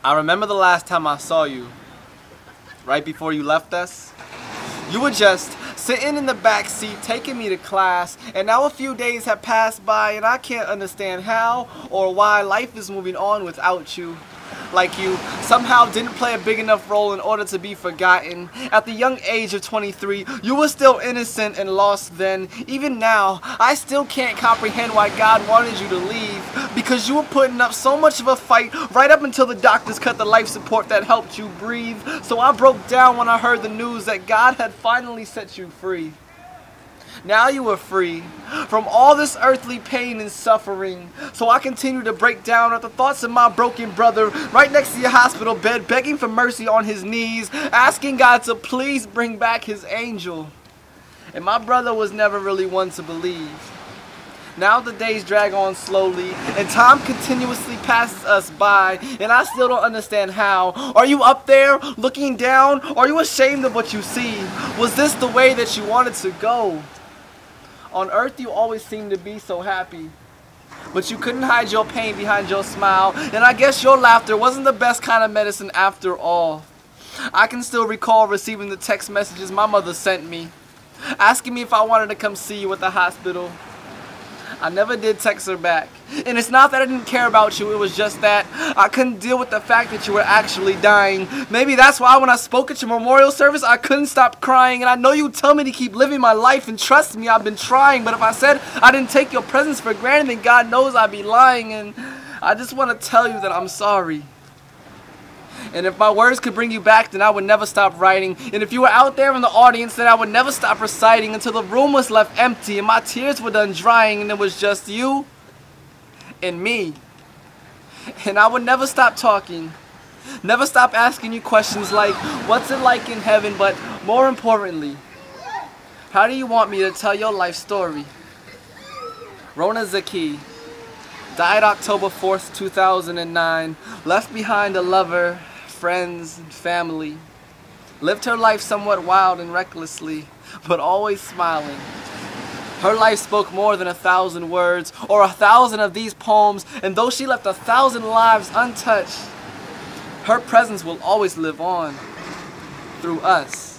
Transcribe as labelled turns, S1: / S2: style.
S1: I remember the last time I saw you, right before you left us. You were just sitting in the back seat taking me to class, and now a few days have passed by and I can't understand how or why life is moving on without you. Like you somehow didn't play a big enough role in order to be forgotten. At the young age of 23, you were still innocent and lost then. Even now, I still can't comprehend why God wanted you to leave, because you were putting up so much of a fight right up until the doctors cut the life support that helped you breathe. So I broke down when I heard the news that God had finally set you free. Now you are free from all this earthly pain and suffering. So I continue to break down at the thoughts of my broken brother right next to your hospital bed, begging for mercy on his knees, asking God to please bring back his angel. And my brother was never really one to believe. Now the days drag on slowly, and time continuously passes us by, and I still don't understand how. Are you up there, looking down? Are you ashamed of what you see? Was this the way that you wanted to go? On earth you always seemed to be so happy, but you couldn't hide your pain behind your smile, and I guess your laughter wasn't the best kind of medicine after all. I can still recall receiving the text messages my mother sent me, asking me if I wanted to come see you at the hospital. I never did text her back, and it's not that I didn't care about you, it was just that I couldn't deal with the fact that you were actually dying. Maybe that's why when I spoke at your memorial service I couldn't stop crying, and I know you tell me to keep living my life, and trust me, I've been trying, but if I said I didn't take your presence for granted, then God knows I'd be lying, and I just want to tell you that I'm sorry. And if my words could bring you back, then I would never stop writing. And if you were out there in the audience, then I would never stop reciting until the room was left empty and my tears were done drying and it was just you and me. And I would never stop talking. Never stop asking you questions like, what's it like in heaven? But more importantly, how do you want me to tell your life story? Rona Zaki died October 4th, 2009, left behind a lover, friends, and family. Lived her life somewhat wild and recklessly, but always smiling. Her life spoke more than 1,000 words, or 1,000 of these poems, and though she left 1,000 lives untouched, her presence will always live on through us.